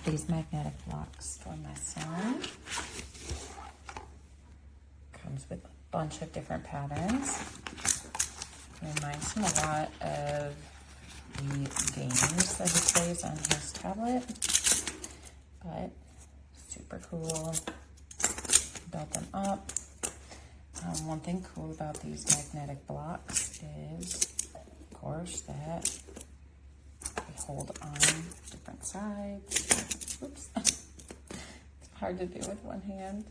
these magnetic blocks for my son. Comes with a bunch of different patterns. Reminds him a lot of the games that he plays on his tablet, but super cool. Built them up. One thing cool about these magnetic blocks is, of course, that they hold on different sides. Oops. It's hard to do with one hand.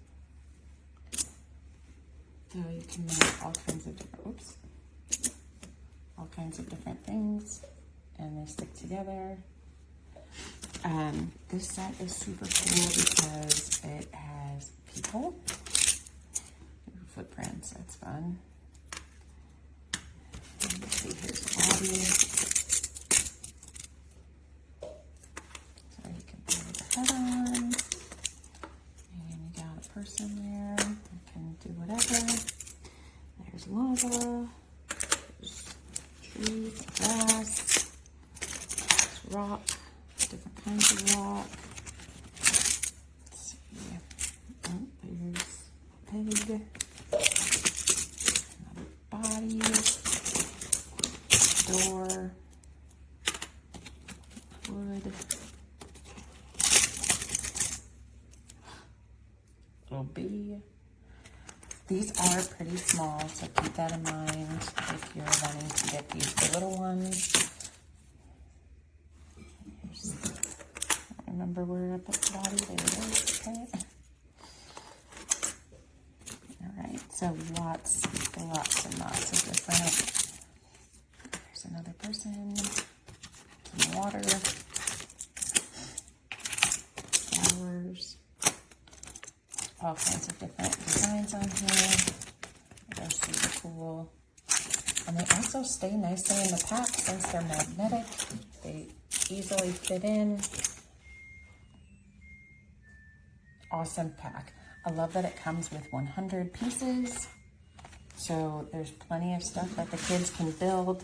So you can make all kinds of different things, and they stick together. This set is super cool because it has people, footprints. That's fun. Let's see, here's Avis. So you can throw the head on, and you got a person there. You can do whatever. There's lava. There's trees, grass, there's rock, different kinds of rock. Let's see. Oh, there's a pig. Another body. Door. Wood. Little bee. These are pretty small, so keep that in mind if you're wanting to get these for little ones. I don't remember where I put the body. There it is. Okay. All right. So lots and lots of different. There's another person. Some water. Flowers. All kinds of different designs on here. They're super cool. And they also stay nicely in the pack since they're magnetic. They easily fit in. Awesome pack. I love that it comes with 100 pieces. So there's plenty of stuff that the kids can build.